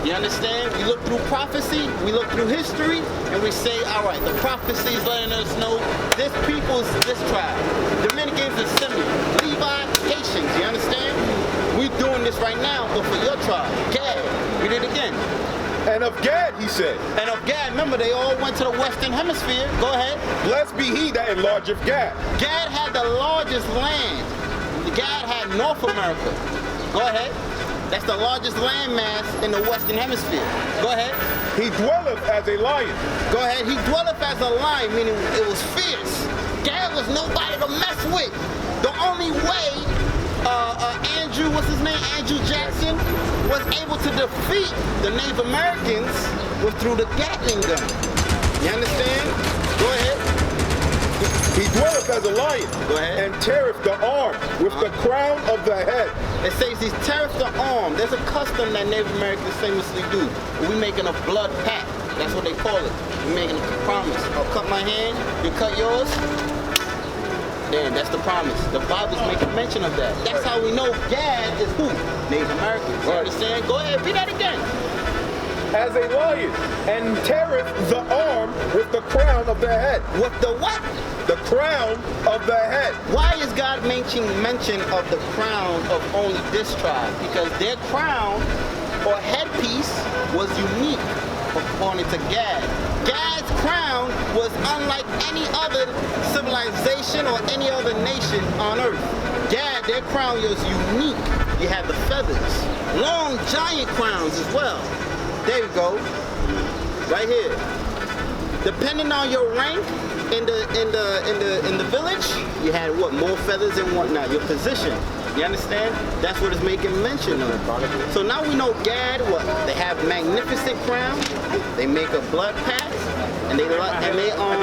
You understand? We look through prophecy, we look through history, and we say, all right, the prophecy is letting us know this people's this tribe. Dominicans and Simeon, Levi, Haitians, you understand? We're doing this right now, but for your tribe, Gad. Read it again. And of Gad, he said. And of Gad, remember they all went to the Western Hemisphere. Go ahead. Blessed be he that enlargeth Gad. Gad had the largest land. Gad had North America. Go ahead. That's the largest landmass in the Western Hemisphere. Go ahead. He dwelleth as a lion. Go ahead. He dwelleth as a lion, meaning it was fierce. Gad was nobody to mess with. The only way Andrew, what's his name? Andrew Jackson was able to defeat the Native Americans was through the Gatling gun. You understand? Go ahead. He dwelleth as a lion. Go ahead. And teareth the arm with the crown of the head. It says he teareth the arm. There's a custom that Native Americans famously do. We're making a blood pact. That's what they call it. We're making a promise. I'll cut my hand, you cut yours. Then that's the promise. The Bible's making mention of that. That's how we know Gad is who? Native Americans. You understand? Go ahead, read that again. As a lion, and teareth the arm with the crown of the head. With the what? The crown of the head. Why is God making mention of the crown of only this tribe? Because their crown or headpiece was unique according to Gad. Gad's crown was unlike any other civilization or any other nation on earth. Gad, their crown was unique. You had the feathers, long giant crowns as well. There you go, right here. Depending on your rank in the village, you had what, more feathers and whatnot. Your position. You understand? That's what it's making mention of. So now we know Gad, what? They have magnificent crown. They make a blood pact, and they own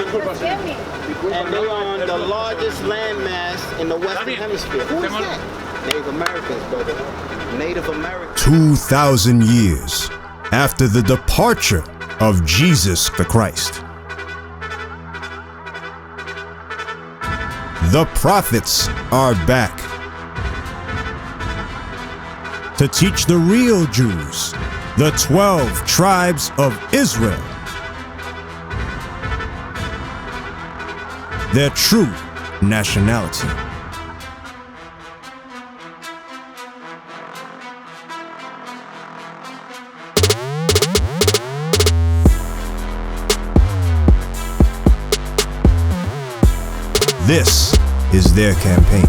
the largest landmass in the Western Hemisphere. Who is that? Native Americans, brother. Native Americans. 2,000 years after the departure of Jesus the Christ, the prophets are back to teach the real Jews, the 12 tribes of Israel, their true nationality. This is their campaign.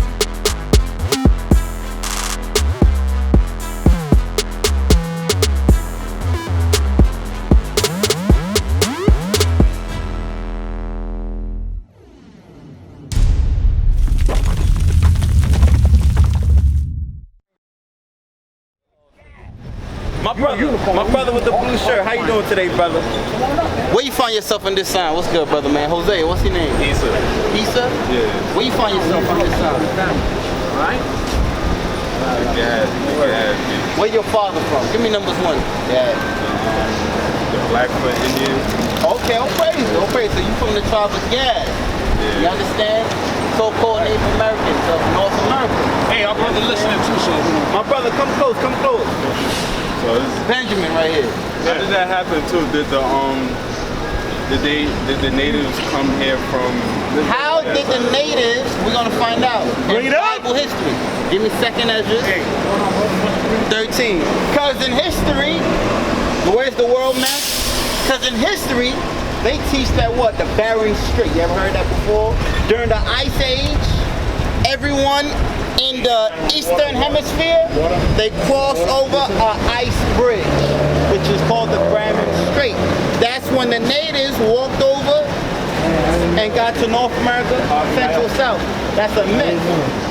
My brother with the blue shirt. How you doing today, brother? Where you find yourself in this sign? What's good, brother, man? Jose, what's your name? Issa. Issa? Yeah. Where you find yourself on this sign? Alright? Gad. Where your father from? Give me numbers 1. Dad. The Blackfoot Indians. Okay, I'm crazy. I'm crazy. So you from the tribe of Gad. Yeah. You understand? So-called Native Americans of North America. Hey, our brother listening too, so. My brother, come close, come close. So Benjamin right here. How did that happen too? Did the natives come here from? How did the natives? We're gonna find out. Bring in it up. Bible history. Give me second Ezra. 13. Cause in history, where's the world map? Cause in history, they teach that what? The Bering Strait. You ever heard that before? During the Ice Age, everyone in the Eastern Hemisphere, they cross over an ice bridge, which is called the Bering Strait. That's when the natives walked over and got to North America, Central South. That's a myth.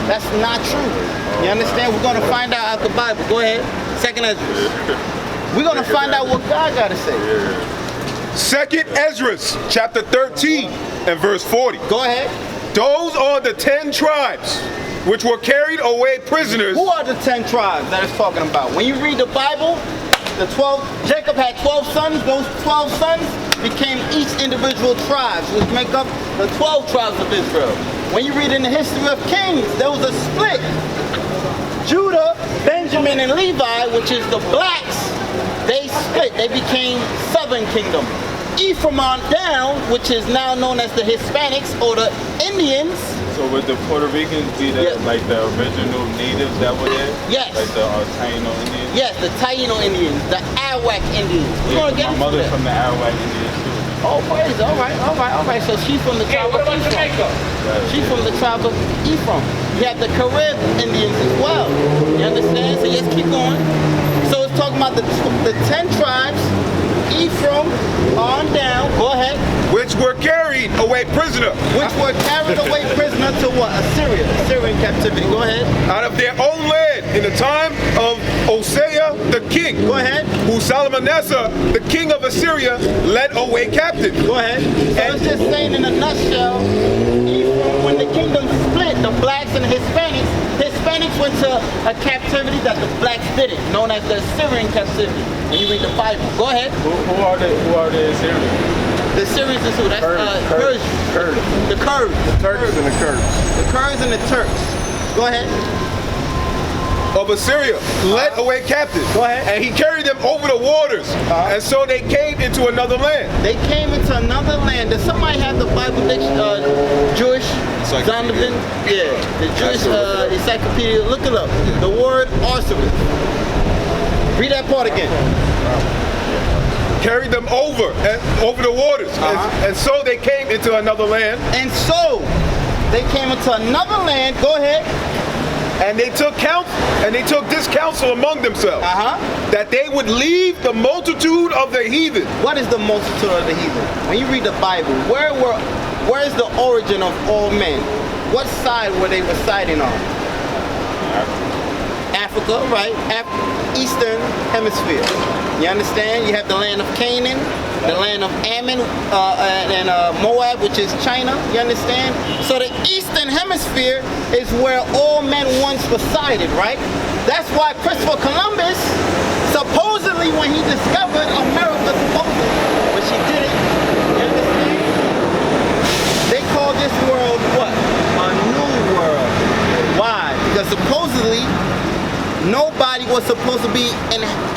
That's not true. You understand? We're going to find out out the Bible. Go ahead. Second Ezra. We're going to find out what God got to say. Second Ezra, chapter 13 and verse 40. Go ahead. Those are the 10 tribes which were carried away prisoners. Who are the 10 tribes that it's talking about? When you read the Bible, Jacob had 12 sons. Those 12 sons became each individual tribes, which make up the 12 tribes of Israel. When you read in the history of Kings, there was a split. Judah, Benjamin, and Levi, which is the blacks, they split. They became Southern Kingdom. Ephraim on down, which is now known as the Hispanics or the Indians. So would the Puerto Ricans be the like the original natives that were there? Yes. Like the Taino Indians? Yes, the Taino Indians, the Arawak Indians. We're gonna get my into mother's that. from the Arawak Indians too. Oh, praise. All right. So she's from the tribe of Ephraim. She's from the tribe of Ephraim. You have the Carib Indians as well. You understand? So let's keep going. So it's talking about the 10 tribes, Ephraim on down. Go ahead. Which were carried away prisoner Which were carried away prisoner to what? Assyria. Assyrian captivity. Go ahead. out of their own land in the time of Hosea the king. Go ahead. Who Salmanasseh, the king of Assyria, led away captive. Go ahead. So it's just saying in a nutshell, Ephraim, when the kingdom split, the blacks and the Hispanics went to a captivity that the blacks didn't, known as the Assyrian captivity. When you read the Bible. Go ahead. Who are the Assyrians? The Assyrians is who? That's Persian. The Kurds. The Turks and the Kurds. The Kurds and the Turks. Go ahead. Of Assyria, led away captive. Go ahead. And he carried them over the waters. And so they came into another land. They came into another land. Does somebody have the Bible Jewish Zondervan? Yeah, the Jewish encyclopedia. Look it up. The word Asaph. Read that part again. Carried them over the waters. And so they came into another land. And so they came into another land. Go ahead. And they took this counsel among themselves. That they would leave the multitude of the heathen. What is the multitude of the heathen? When you read the Bible, where is the origin of all men? What side were they residing on? Africa, right? Eastern hemisphere. You understand? You have the land of Canaan, the land of Ammon, and Moab, which is China. You understand? So the Eastern hemisphere is where all men once resided, right? That's why Christopher Columbus, supposedly when he discovered America, which he didn't, you understand? They call this world what? A new world. Why? Because supposedly nobody was supposed to be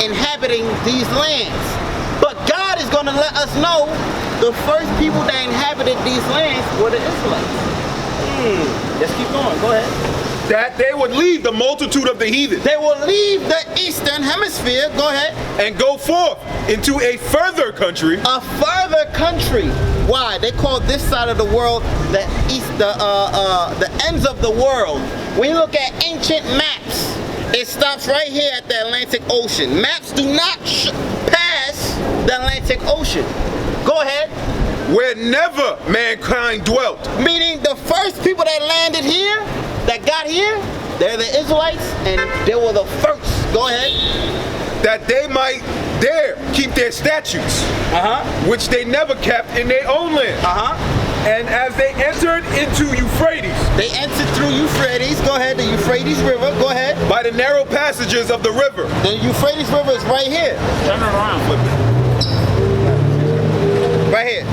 inhabiting these lands. But God is going to let us know the first people that inhabited these lands were the Israelites. Let's keep going. Go ahead. That they would leave the multitude of the heathen. They will leave the Eastern hemisphere. Go ahead. And go forth into a further country. A further country. Why? They call this side of the world the ends of the world. When you look at ancient maps, it stops right here at the Atlantic Ocean. Maps do not pass the Atlantic Ocean. Go ahead. Where never mankind dwelt. Meaning the first people that landed here, that got here, they're the Israelites, and they were the first. Go ahead. That they might dare keep their statutes, which they never kept in their own land. And as they entered into Euphrates. They entered through Euphrates. Go ahead. The Euphrates River. Go ahead. By the narrow passages of the river. The Euphrates River is right here. Turn it around, flip it. Right here.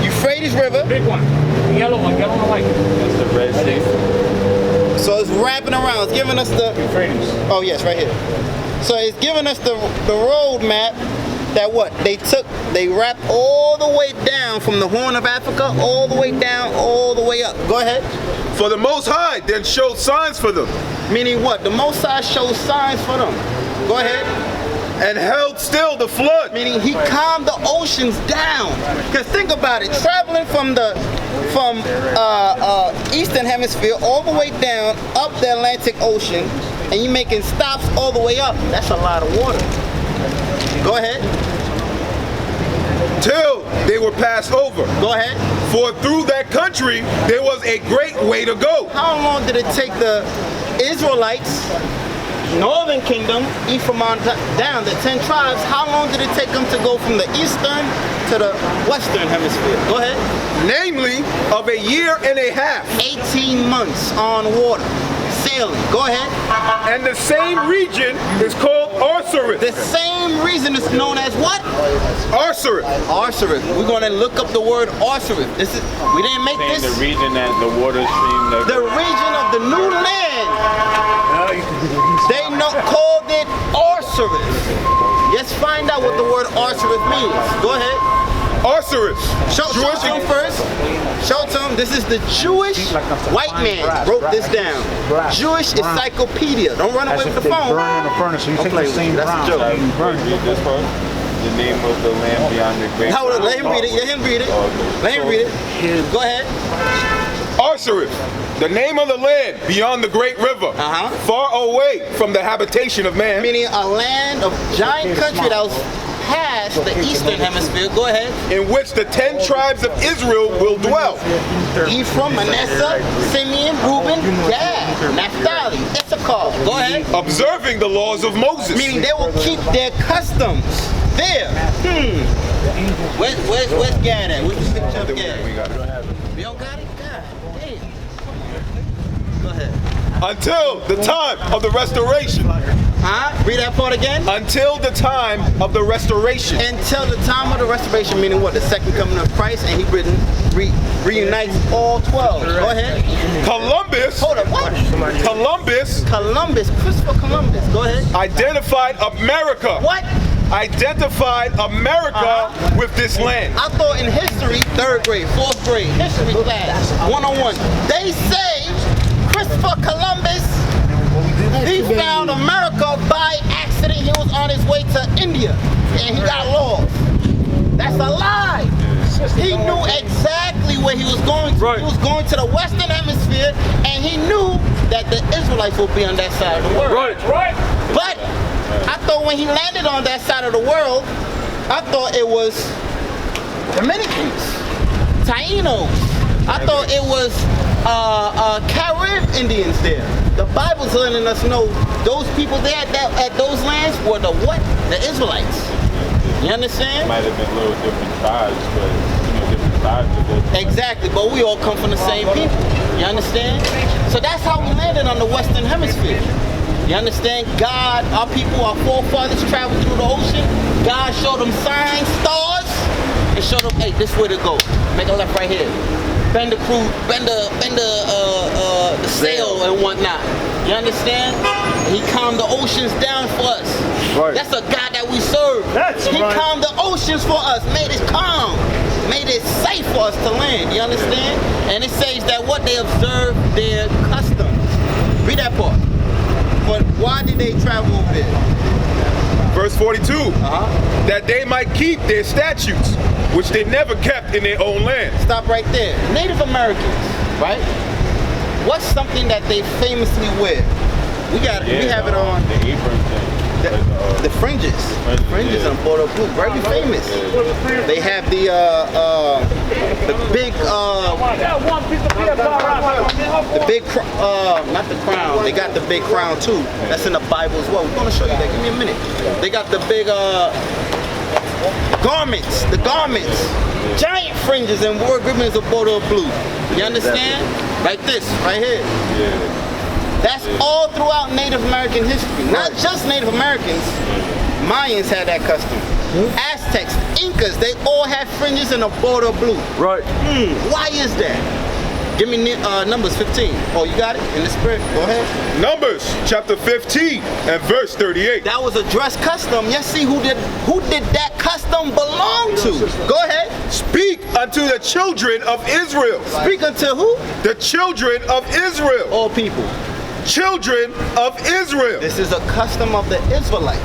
Euphrates River. Big one. The yellow one, yellow and white. That's the Red Sea. So it's wrapping around. It's giving us the... Euphrates. Oh, yes, right here. So it's giving us the road map that what? They wrapped all the way down from the Horn of Africa, all the way down, all the way up. Go ahead. For the Most High then showed signs for them. Meaning what? The Most High shows signs for them. Go ahead. And held still the flood. Meaning he calmed the oceans down. Because think about it, traveling from Eastern Hemisphere all the way down up the Atlantic Ocean, and you making stops all the way up. That's a lot of water. Go ahead. Till they were passed over. Go ahead. For through that country there was a great way to go. How long did it take the Israelites, Northern Kingdom, Ephraim on down, the 10 tribes, how long did it take them to go from the Eastern to the Western Hemisphere? Go ahead. Namely, of a year and a half. 18 months on water. Sailing. Go ahead. And the same region is called Arsareth. The same reason is known as what? Arsareth. Arsareth. We're going to look up the word Arsareth. We didn't make Saying this. the region that the water stream that The region of the new land. They called it Arsareth. Yes, Let's find out what the word Asaph means. Go ahead. Osiris. Show to him first. Show to him. This is the Jewish white man wrote this down. Jewish encyclopedia. Don't run away with the phone. Burn in the furnace, so you take play the with same you. That's a brown. joke. and you burn Read this part. The name of the land beyond the great. Hold on, let him read it. Let him read it. Let him read it. Go ahead. Osiris, the name of the land beyond the great river, far away from the habitation of man. Meaning a land of giant country that was past the eastern hemisphere. Go ahead. In which the 10 tribes of Israel will dwell. Ephraim, Manasseh, Simeon, Reuben, Gad, Naphtali, Issachar. Go ahead. Observing the laws of Moses. Meaning they will keep their customs there. Where's Gad at? Where's the picture of Gad? We got it. We don't got it? God damn. Go ahead. Until the time of the restoration. Read that part again. Until the time of the restoration. Until the time of the restoration, meaning what? The second coming of Christ, and he reunites all 12. Go ahead. Columbus. Hold up, what? Columbus, Christopher Columbus. Go ahead. Identified America. What? Identified America with this land. I thought in history, 3rd grade, 4th grade, history class, 101, they say Christopher Columbus, he found America by accident. He was on his way to India and he got lost. That's a lie. He knew exactly where he was going to. He was going to the Western Hemisphere and he knew that the Israelites would be on that side of the world. But I thought when he landed on that side of the world, I thought it was Dominicans, Tainos. I thought it was Carib Indians there. The Bible's letting us know those people there at those lands were the what? The Israelites. You understand? Might have been little different tribes, but different tribes of it. Exactly, but we all come from the same people. You understand? So that's how we landed on the Western Hemisphere. You understand? God, our people, our forefathers traveled through the ocean. God showed them signs, stars, and showed them, hey, this way to go. Make a left right here. Bend the crew, bend the sail and whatnot. You understand? He calmed the oceans down for us. Right. That's a God that we serve. He calmed the oceans for us, made it calm, made it safe for us to land. You understand? And it says that what they observe their customs. Read that part. But why did they travel over there? Verse 42. That they might keep their statutes, which they never kept in their own land. Stop right there. Native Americans, right? What's something that they famously wear? We have it on. The apron thing. The fringes. Fringes on Border Blue. Very famous. They have the big not the crown. They got the big crown too. That's in the Bible as well. We're gonna show you that. Give me a minute. They got the big garments. The garments. Giant fringes and war ribbons of Border Blue. You understand? Like this, right here. Yeah. That's all throughout Native American history. Not just Native Americans. Mayans had that custom. Aztecs, Incas, they all had fringes and a border blue. Right. Why is that? Give me Numbers 15. Oh, you got it? In the spirit? Go ahead. Numbers chapter 15 and verse 38. That was a dress custom. Let's see who did that custom belong to. Go ahead. Speak unto the children of Israel. Speak unto who? The children of Israel. All people. Children of Israel. This is a custom of the Israelites.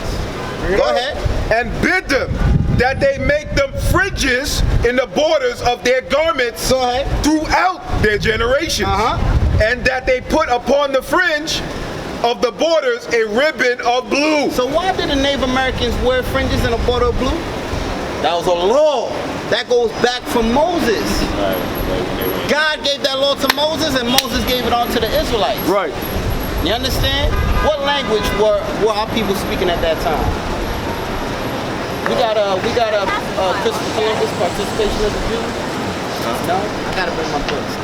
Go ahead. And bid them that they make them fringes in the borders of their garments throughout their generations. And that they put upon the fringe of the borders a ribbon of blue. So why did the Native Americans wear fringes in a border of blue? That was a law. That goes back from Moses. God gave that law to Moses and Moses gave it on to the Israelites. Right. You understand? What language were our people speaking at that time? We got a Christopher Columbus participation of the Jews. No? I gotta bring my books.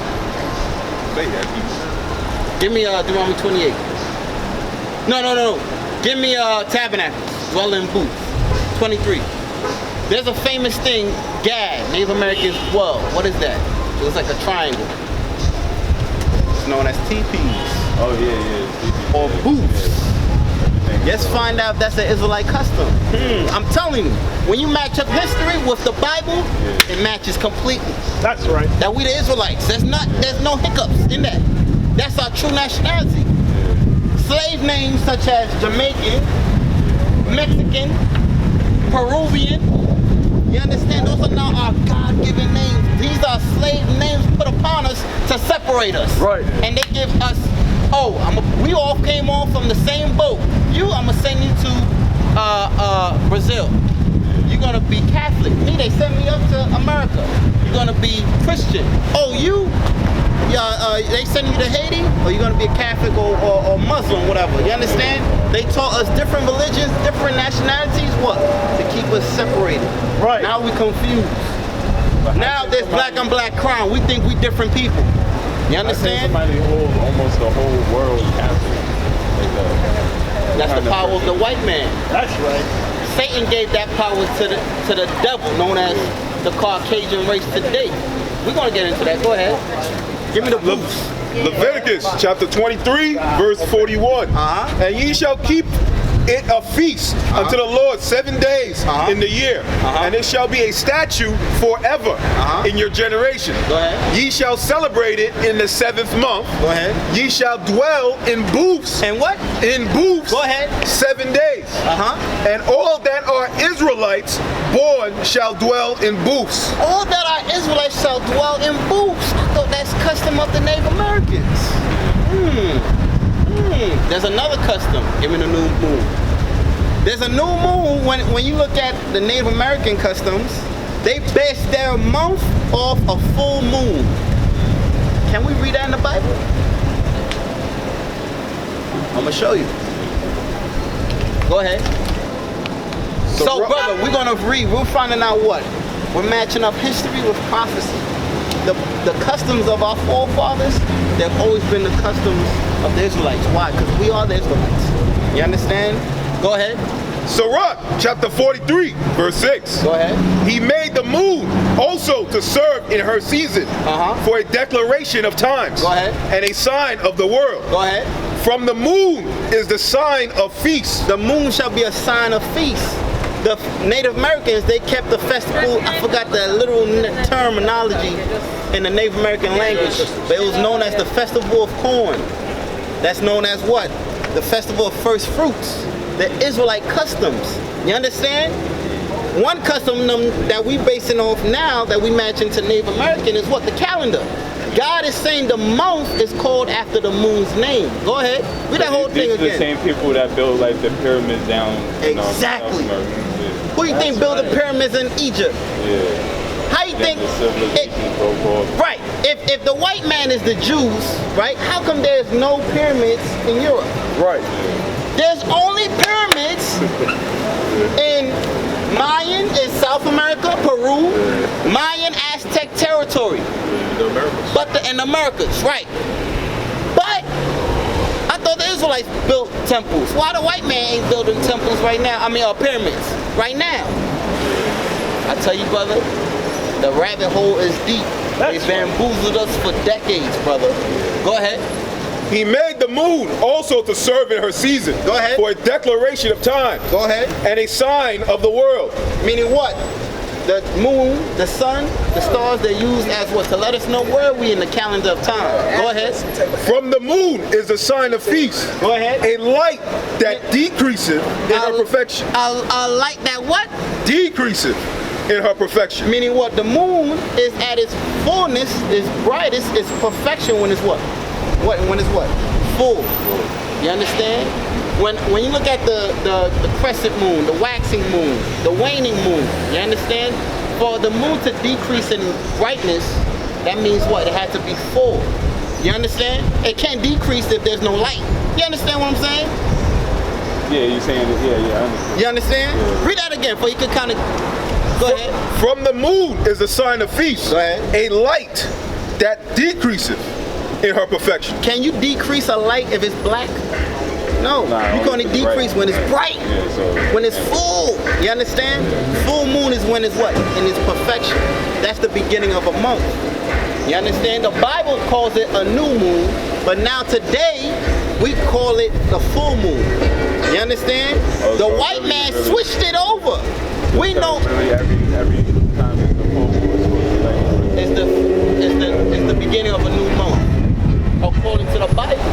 Give me Deuteronomy 28. No. Give me Tabernacles, dwelling in booths. 23. There's a famous thing, Gad, Native Americans, well, what is that? It looks like a triangle. It's known as teepees. Oh yeah. Or booths. Let's find out if that's an Israelite custom. I'm telling you, when you match up history with the Bible, it matches completely. That's right. That we the Israelites. There's no hiccups in that. That's our true nationality. Slave names such as Jamaican, Mexican, Peruvian, you understand? Those are not our God-given names. These are slave names put upon us to separate us. Right. And they give us, we all came off from the same boat. I'm gonna send you to Brazil. You're gonna be Catholic. Me, they send me up to America. You're gonna be Christian. They send you to Haiti, or you're gonna be a Catholic or Muslim, whatever. You understand? They taught us different religions, different nationalities, what? To keep us separated. Right. Now we confused. Now there's black on black crime. We think we different people. You understand? Somebody hold almost the whole world captive. That's the power of the white man. That's right. Satan gave that power to the devil, known as the Caucasian race today. We're gonna get into that. Go ahead. Give me the boots. Leviticus chapter 23, verse 41. And ye shall keep it a feast unto the Lord 7 days in the year. And it shall be a statute forever in your generation. Go ahead. Ye shall celebrate it in the 7th month. Go ahead. Ye shall dwell in booths. And what? In booths. Go ahead. 7 days. And all that are Israelites born shall dwell in booths. All that are Israelites shall dwell in booths. I thought that's custom of the Native Americans. There's another custom. Give me the new moon. There's a new moon. When you look at the Native American customs, they base their month off a full moon. Can we read that in the Bible? I'm gonna show you. Go ahead. So brother, we're gonna read. We're finding out what? We're matching up history with prophecy. The customs of our forefathers, they've always been the customs of the Israelites. Why? Because we are the Israelites. You understand? Go ahead. Sirach, chapter 43, verse 6. Go ahead. He made the moon also to serve in her season for a declaration of times. Go ahead. And a sign of the world. Go ahead. From the moon is the sign of feast. The moon shall be a sign of feast. The Native Americans, they kept the festival, I forgot the literal terminology in the Native American language, but it was known as the Festival of Corn. That's known as what? The Festival of First Fruits. The Israelite customs. You understand? One custom that we basing off now that we match into Native American is what? The calendar. God is saying the month is called after the moon's name. Go ahead. Read that whole thing again. These are the same people that built like the pyramids down. Exactly. Who you think built the pyramids in Egypt? Yeah. How you think? Right. If the white man is the Jews, right? How come there's no pyramids in Europe? Right. There's only pyramids in Mayan in South America, Peru, Mayan Aztec territory. In the Americas, right. But I thought the Israelites built temples. Why the white man ain't building temples right now? Pyramids right now. I tell you, brother, the rabbit hole is deep. They bamboozled us for decades, brother. Go ahead. He made the moon also to serve in her season. Go ahead. For a declaration of time. Go ahead. And a sign of the world. Meaning what? The moon, the sun, the stars, they're used as what? To let us know where we in the calendar of time. Go ahead. From the moon is the sign of feast. Go ahead. A light that decreaseth in her perfection. A light that what? Decreaseth in her perfection. Meaning what? The moon is at its fullness, its brightest, its perfection when it's what? When it's what? Full. You understand? When you look at the crescent moon, the waxing moon, the waning moon, you understand? For the moon to decrease in brightness, that means what? It has to be full. You understand? It can't decrease if there's no light. You understand what I'm saying? Yeah, you're saying it. Yeah, I understand. You understand? Yeah. Read that again, for you can kind of go ahead. From the moon is the sign of feast. Go ahead. A light that decreaseth in her perfection. Can you decrease a light if it's black? No, you can only decrease when it's bright, when it's full. You understand? Full moon is when it's what? In its perfection. That's the beginning of a month. You understand? The Bible calls it a new moon, but now today we call it the full moon. You understand? The white man switched it over. We know Really every time it's the full moon, it's supposed to be it's the beginning of a new month, according to the Bible.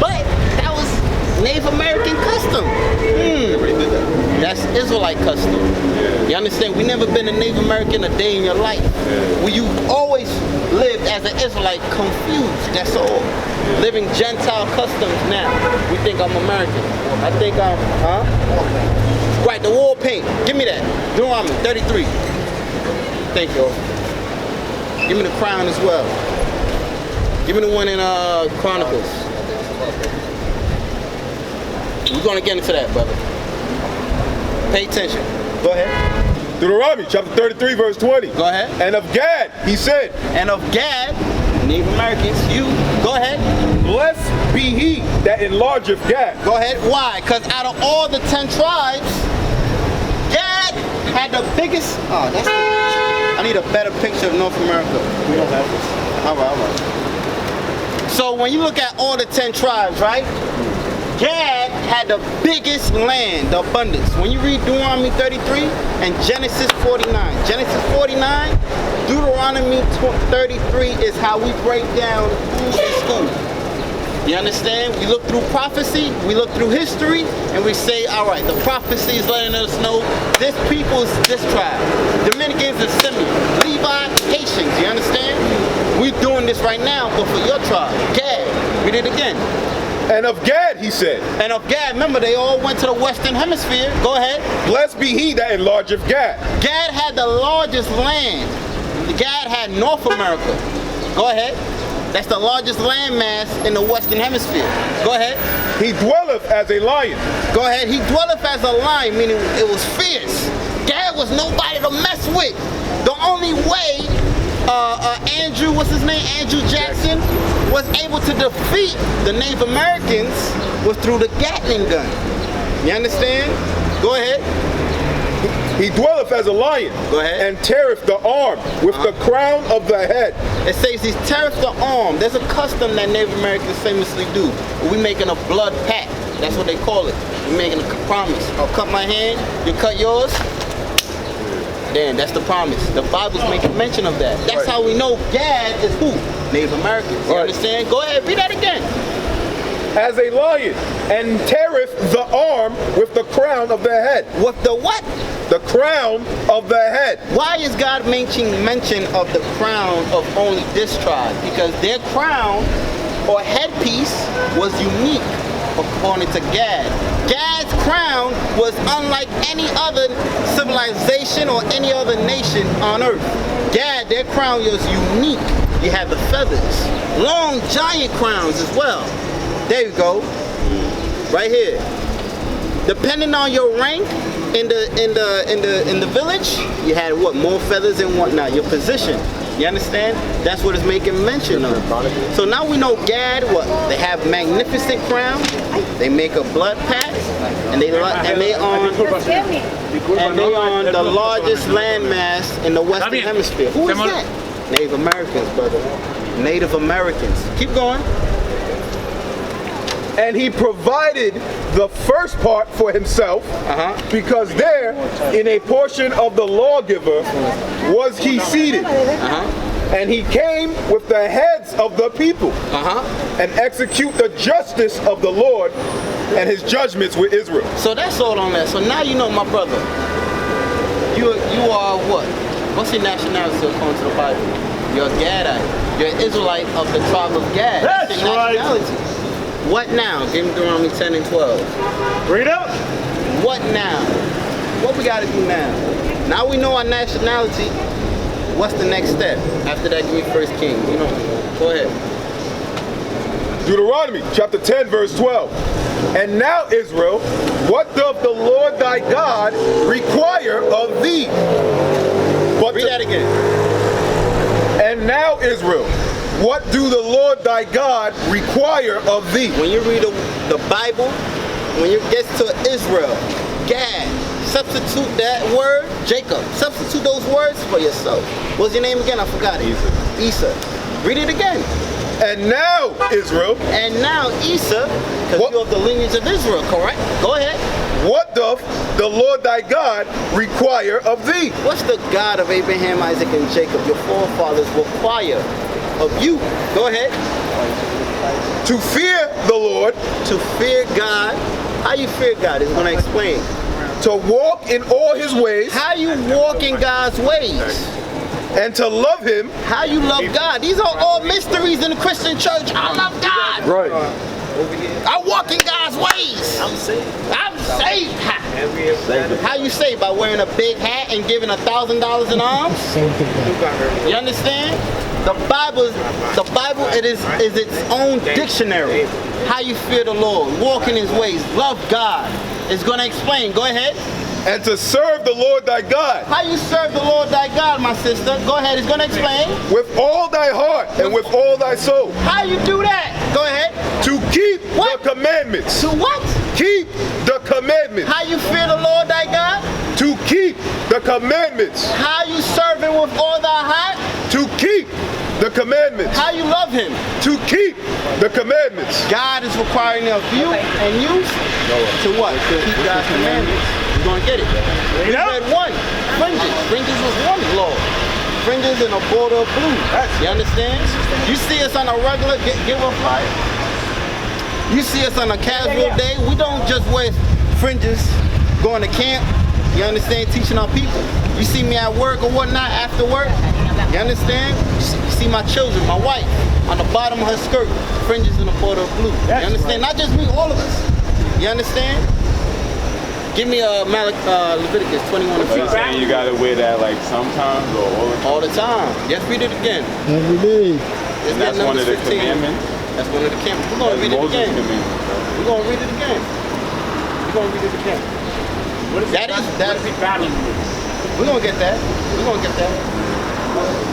But that was Native American custom. That's Israelite custom. You understand? We never been a Native American a day in your life. Well, you always lived as an Israelite, confused. That's all. Living Gentile customs now. We think I'm American. I think I'm, Right, the war paint. Give me that. Deuteronomy 33. Thank you. Give me the crown as well. Give me the one in Chronicles. We're gonna get into that, brother. Pay attention. Go ahead. Deuteronomy chapter 33, verse 20. Go ahead. And of Gad, he said, And of Gad, Native Americans, you, go ahead. blessed be he that enlargeth Gad. Go ahead. Why? Because out of all the 10 tribes, Gad had the biggest. Oh, that's. I need a better picture of North America. We don't have this. All right. So when you look at all the 10 tribes, right? Gad had the biggest land, the abundance. When you read Deuteronomy 33 and Genesis 49. Genesis 49, Deuteronomy 33 is how we break down who is who. You understand? We look through prophecy, we look through history, and we say, all right, the prophecy is letting us know this people is this tribe. Dominicans is Simeon. Levi, Haitians, you understand? We're doing this right now, but for your tribe. Gad, read it again. And of Gad, he said. And of Gad, remember they all went to the Western Hemisphere. Go ahead. Blessed be he that enlargeth Gad. Gad had the largest land. Gad had North America. Go ahead. That's the largest landmass in the Western Hemisphere. Go ahead. He dwelleth as a lion. Go ahead. He dwelleth as a lion, meaning it was fierce. Gad was nobody to mess with. The only way Andrew, what's his name? Andrew Jackson was able to defeat the Native Americans was through the Gatling gun. You understand? Go ahead. He dwelleth as a lion. Go ahead. And teareth the arm with the crown of the head. It says he teareth the arm. There's a custom that Native Americans famously do. We making a blood pact. That's what they call it. We're making a promise. I'll cut my hand, you cut yours. Then that's the promise. The Bible's making mention of that. That's how we know Gad is who? Native Americans. You understand? Go ahead, read that again. As a lion, and teareth the arm with the crown of the head. With the what? The crown of the head. Why is God making mention of the crown of only this tribe? Because their crown or headpiece was unique according to Gad. Gad's crown was unlike any other civilization or any other nation on earth. Gad, their crown was unique. You had the feathers, long giant crowns as well. There you go, right here. Depending on your rank in the village, you had what, more feathers and whatnot. Your position. You understand? That's what it's making mention of. So now we know Gad, what? They have magnificent crown. They make a blood pact, and they on the largest landmass in the Western Hemisphere. Who is that? Native Americans, brother. Native Americans. Keep going. And he provided the first part for himself, because there, in a portion of the lawgiver, was he seated. And he came with the heads of the people, and execute the justice of the Lord and his judgments with Israel. So that's all on that. So now you know, my brother, you are what? What's your nationality according to the Bible? You're a Gadite. You're an Israelite of the tribe of Gad. That's your nationality. What now? Give me Deuteronomy 10 and 12. Read up. What now? What we got to do now? Now we know our nationality. What's the next step? After that, give me 1 Kings. You know, go ahead. Deuteronomy chapter 10, verse 12. And now, Israel, what doth the Lord thy God require of thee? But read that again. And now, Israel, what do the Lord thy God require of thee? When you read the Bible, when you get to Israel, Gad, substitute that word, Jacob. Substitute those words for yourself. What's your name again? I forgot it. Esau. Read it again. And now, Israel. And now, Esau, because you're of the lineage of Israel, correct? Go ahead. What doth the Lord thy God require of thee? What's the God of Abraham, Isaac, and Jacob, your forefathers, require of you? Go ahead. To fear the Lord. To fear God. How you fear God is going to explain. To walk in all his ways. How you walk in God's ways. And to love him. How you love God. These are all mysteries in the Christian church. I love God. Right. I walk in God's ways. I'm saved. I'm saved. How you saved? By wearing a big hat and giving $1,000 in alms? You understand? The Bible it is its own dictionary. How you fear the Lord, walk in his ways, love God. It's going to explain. Go ahead. And to serve the Lord thy God. How you serve the Lord thy God, my sister? Go ahead. It's going to explain. With all thy heart and with all thy soul. How you do that? Go ahead. To keep the commandments. To what? Keep the commandments. How you fear the Lord thy God? To keep the commandments. How you serve him with all thy heart? To keep the commandments. How you love him? To keep the commandments. God is requiring of you and you to what? To keep God's commandments. You're going to get it. We read one. Fringes. Fringes was one law. Fringes and a border of blue. You understand? You see us on a regular give a flyer. You see us on a casual day. We don't just wear fringes going to camp. You understand? Teaching our people. You see me at work or whatnot after work. You understand? You see my children, my wife, on the bottom of her skirt, fringes in a border of blue. You understand? Not just me, all of us. You understand? Give me Leviticus 21 and 3. You saying you gotta wear that like sometimes or all the time? Yes, read it again. Every day. And that's one of the 15. commandments? That's one of the commandments. We're gonna read it again. We're gonna read it again. We're gonna read it again. That is balance. We're gonna get that. We're gonna get that.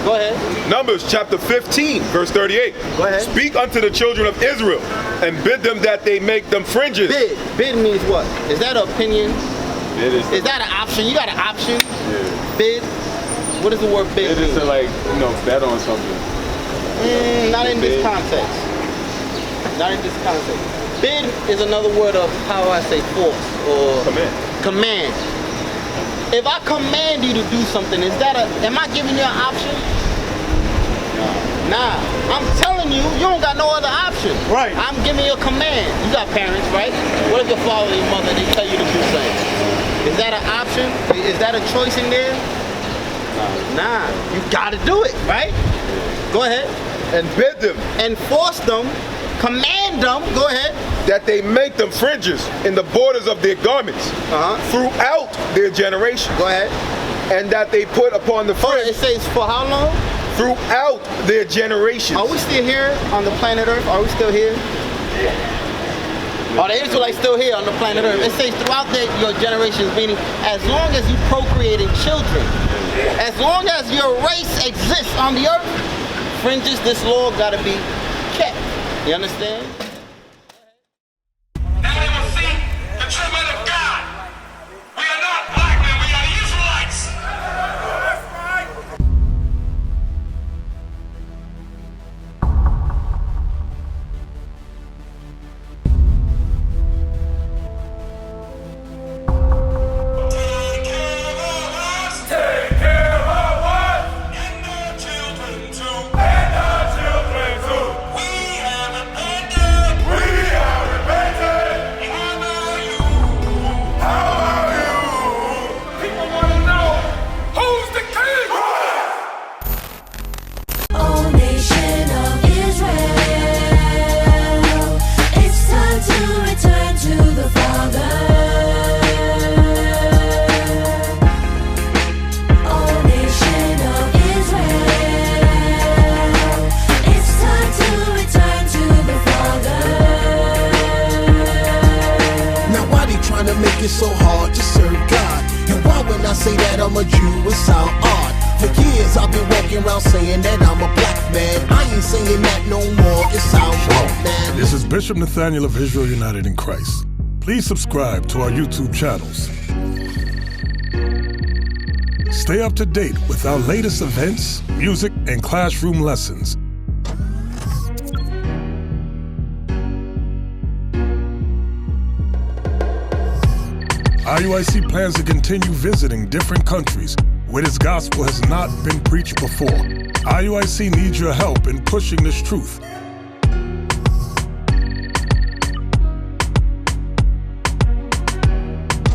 Go ahead. Numbers chapter 15, verse 38. Go ahead. Speak unto the children of Israel and bid them that they make them fringes. Bid. Bid means what? Is that an opinion? It is. Is that an option? You got an option? Yeah. Bid? What does the word bid mean? It is to like, bet on something. Not in this context. Not in this context. Bid is another word of, how I say, force or command. If I command you to do something, am I giving you an option? Nah. I'm telling you, you don't got no other option. Right. I'm giving you a command. You got parents, right? What if your father and your mother, they tell you to do something? Is that an option? Is that a choice in there? Nah. You gotta do it, right? Go ahead. And bid them. And force them, command them, go ahead. That they make them fringes in the borders of their garments throughout their generation. Go ahead. And that they put upon the fringe. It says for how long? Throughout their generations. Are we still here on the planet Earth? Are we still here? Are the Israelites still here on the planet Earth? It says throughout your generations, meaning as long as you procreating children, as long as your race exists on the earth, fringes, this law gotta be kept. You understand? It's so hard to serve God. And why when I say that I'm a Jew, it sound odd. For years I've been walking around saying that I'm a black man. I ain't saying that no more, it sounds wrong, man. This is Bishop Nathaniel of Israel United in Christ. Please subscribe to our YouTube channels. Stay up to date with our latest events, music, and classroom lessons. IUIC plans to continue visiting different countries where this gospel has not been preached before. IUIC needs your help in pushing this truth.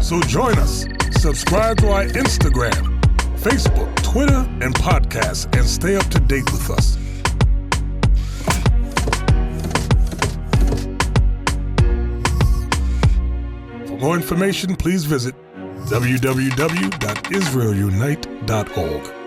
So join us. Subscribe to our Instagram, Facebook, Twitter, and podcasts, and stay up to date with us. For more information, please visit www.israelunite.org.